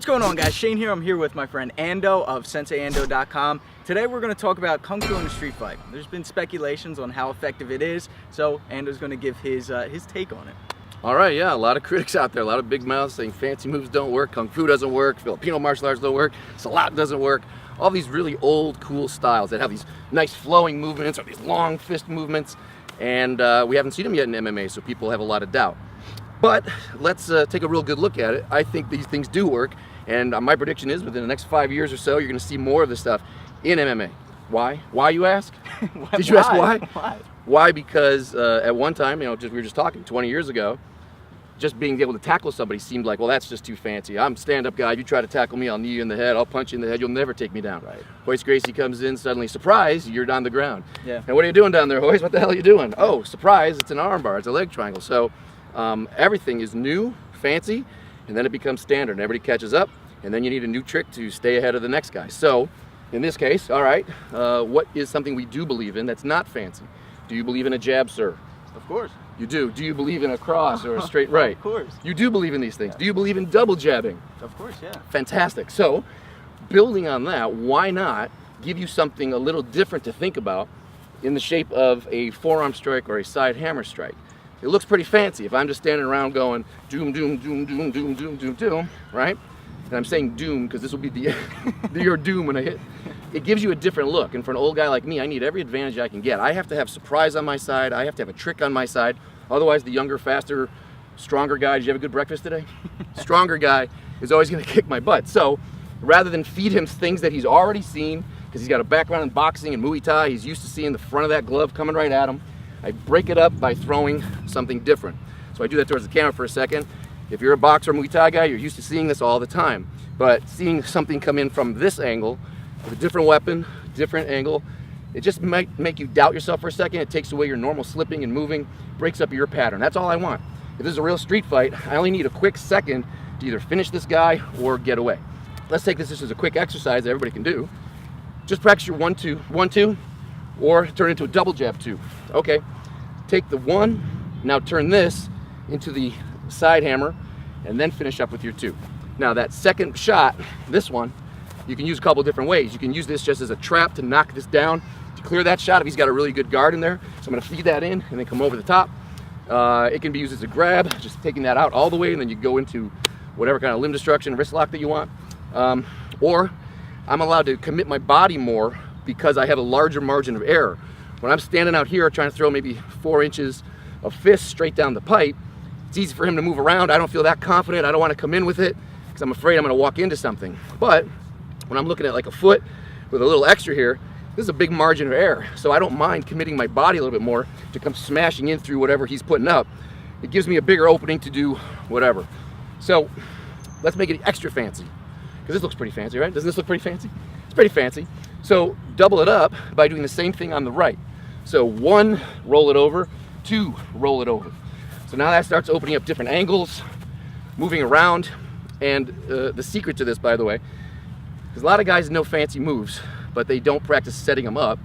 going on, guys? Shane here. I'm here with my friend Ando of SenseiAndo.com. Today we're going to talk about Kung Fu in a street fight. There's been speculations on how effective it is, so Ando's going to give his take on it. All right, yeah, a lot of critics out there, a lot of big mouths saying fancy moves don't work, Kung Fu doesn't work, Filipino martial arts don't work, Salat doesn't work. All these really old, cool styles that have these nice flowing movements or these long fist movements, and we haven't seen them yet in MMA, so people have a lot of doubt. But let's take a real good look at it. I think these things do work, and my prediction is within the next 5 years or so, you're going to see more of this stuff in MMA. Why? Why, you ask? Did you ask why? Why? Because at one time, we were just talking 20 years ago, just being able to tackle somebody seemed like, well, that's just too fancy. I'm a stand-up guy. If you try to tackle me, I'll knee you in the head. I'll punch you in the head. You'll never take me down. Right. Royce Gracie comes in, suddenly, surprise, you're down the ground. Yeah. And what are you doing down there, Royce? What the hell are you doing? Oh, surprise, it's an arm bar. It's a leg triangle. So everything is new, fancy, and then it becomes standard. And everybody catches up, and then you need a new trick to stay ahead of the next guy. So in this case, all right, what is something we do believe in that's not fancy? Do you believe in a jab, sir? Of course. You do. Do you believe in a cross or a straight right? Of course. You do believe in these things. Yeah. Do you believe in double jabbing? Of course, yeah. Fantastic. So, building on that, why not give you something a little different to think about in the shape of a forearm strike or a side hammer strike? It looks pretty fancy. If I'm just standing around going doom, doom, doom, doom, doom, doom, doom, doom, right? And I'm saying doom because this will be the your doom when I hit. It gives you a different look, and for an old guy like me, I need every advantage I can get. I have to have surprise on my side. I have to have a trick on my side. Otherwise, the younger, faster, stronger guy, did you have a good breakfast today? Stronger guy is always going to kick my butt. So rather than feed him things that he's already seen, because he's got a background in boxing and Muay Thai, he's used to seeing the front of that glove coming right at him, I break it up by throwing something different. So I do that towards the camera for a second. If you're a boxer or Muay Thai guy, you're used to seeing this all the time. But seeing something come in from this angle, with a different weapon, different angle, it just might make you doubt yourself for a second. It takes away your normal slipping and moving, breaks up your pattern. That's all I want. If this is a real street fight, I only need a quick second to either finish this guy or get away. Let's take this just as a quick exercise that everybody can do. Just practice your 1-2, 1-2, or turn it into a double jab 2. Okay, take the 1, now turn this into the side hammer, and then finish up with your 2. Now that second shot, this one, you can use a couple different ways. You can use this just as a trap to knock this down, to clear that shot if he's got a really good guard in there. So I'm gonna feed that in and then come over the top. It can be used as a grab, just taking that out all the way, and then you go into whatever kind of limb destruction, wrist lock that you want. Or I'm allowed to commit my body more because I have a larger margin of error. When I'm standing out here trying to throw maybe 4 inches of fist straight down the pipe, it's easy for him to move around. I don't feel that confident. I don't want to come in with it because I'm afraid I'm going to walk into something. But when I'm looking at like a foot with a little extra here, this is a big margin of error. So I don't mind committing my body a little bit more to come smashing in through whatever he's putting up. It gives me a bigger opening to do whatever. So let's make it extra fancy, because this looks pretty fancy, right? Doesn't this look pretty fancy? It's pretty fancy. So double it up by doing the same thing on the right. So 1, roll it over, 2, roll it over. So now that starts opening up different angles, moving around. And the secret to this, by the way, because a lot of guys know fancy moves, but they don't practice setting them up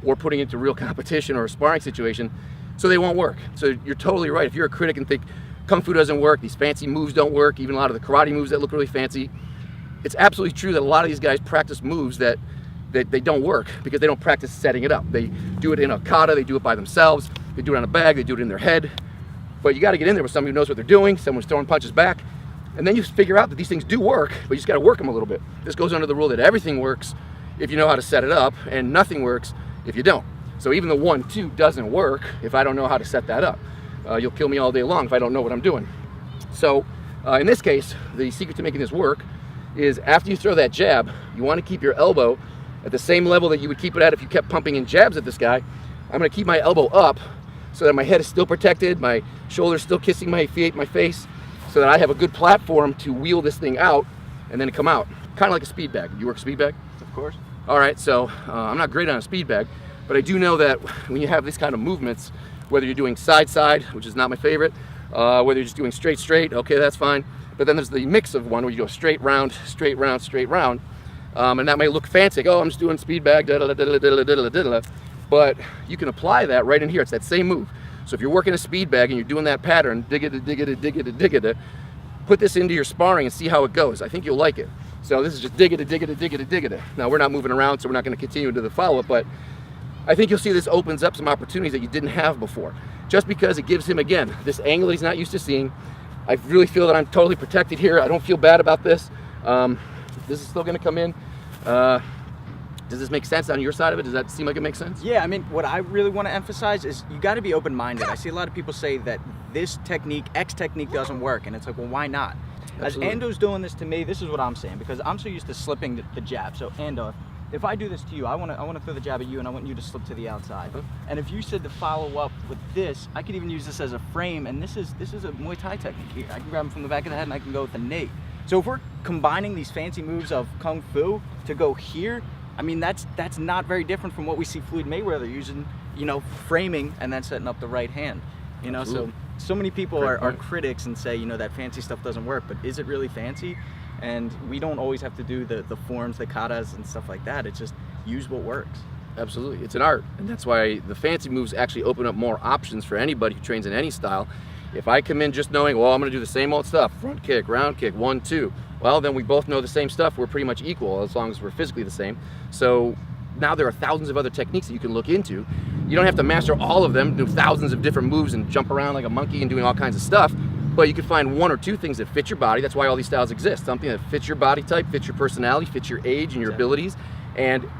or putting into real competition or a sparring situation, so they won't work. So you're totally right. If you're a critic and think Kung Fu doesn't work, these fancy moves don't work, even a lot of the karate moves that look really fancy, it's absolutely true that a lot of these guys practice moves that they don't work because they don't practice setting it up. They do it in a kata, they do it by themselves, they do it on a bag, they do it in their head. But you got to get in there with somebody who knows what they're doing, someone who's throwing punches back, and then you figure out that these things do work, but you just got to work them a little bit. This goes under the rule that everything works if you know how to set it up, and nothing works if you don't. So even the 1-2 doesn't work if I don't know how to set that up. You'll kill me all day long if I don't know what I'm doing. So in this case, the secret to making this work is after you throw that jab, you want to keep your elbow at the same level that you would keep it at if you kept pumping in jabs at this guy. I'm going to keep my elbow up so that my head is still protected, my shoulder's still kissing my face, so that I have a good platform to wheel this thing out and then come out. Kind of like a speed bag. You work a speed bag? Of course. All right, so I'm not great on a speed bag, but I do know that when you have these kind of movements, whether you're doing side, which is not my favorite, whether you're just doing straight, okay, that's fine. But then there's the mix of one where you go straight round, straight round, straight round. And that might look fancy, like, oh, I'm just doing speed bag, but you can apply that right in here. It's that same move. So if you're working a speed bag and you're doing that pattern, dig it, put this into your sparring and see how it goes. I think you'll like it. So this is just dig it. Now we're not moving around, so we're not going to continue into the follow-up, but I think you'll see this opens up some opportunities that you didn't have before. Just because it gives him, again, this angle that he's not used to seeing. I really feel that I'm totally protected here. I don't feel bad about this. This is still going to come in. Does this make sense on your side of it? Does that seem like it makes sense? Yeah, I mean, what I really want to emphasize is you got to be open-minded. I see a lot of people say that this technique, X technique, doesn't work, and it's like, well, why not? Absolutely. As Ando's doing this to me, this is what I'm saying, because I'm so used to slipping the jab. So Ando, if I do this to you, I want to throw the jab at you, and I want you to slip to the outside. And if you said to follow up with this, I could even use this as a frame, and this is a Muay Thai technique. I can grab him from the back of the head, and I can go with the Nate. So if we're combining these fancy moves of Kung Fu to go here, I mean, that's not very different from what we see Floyd Mayweather using, you know, framing and then setting up the right hand. You know, so many people are critics and say, you know, that fancy stuff doesn't work, but is it really fancy? And we don't always have to do the forms, the katas and stuff like that. It's just use what works. Absolutely, it's an art, and that's why the fancy moves actually open up more options for anybody who trains in any style. If I come in just knowing, well, I'm going to do the same old stuff, front kick, round kick, 1, 2, well, then we both know the same stuff. We're pretty much equal as long as we're physically the same. So now there are thousands of other techniques that you can look into. You don't have to master all of them, do thousands of different moves and jump around like a monkey and doing all kinds of stuff, but you can find 1 or 2 things that fit your body. That's why all these styles exist. Something that fits your body type, fits your personality, fits your age and your abilities.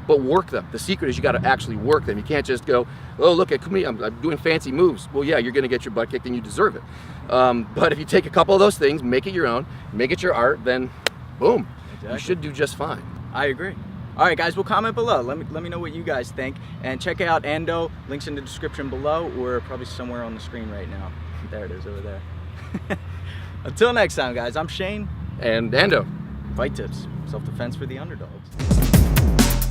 But work them. The secret is you got to actually work them. You can't just go, oh, look at me, I'm doing fancy moves. Well, yeah, you're going to get your butt kicked and you deserve it. But if you take a couple of those things, make it your own, make it your art, then boom, you should do just fine. I agree. All right, guys, well, comment below. Let me know what you guys think. And check out Ando. Links in the description below, or probably somewhere on the screen right now. There it is over there. Until next time, guys, I'm Shane. And Ando. Fight tips, self-defense for the underdogs.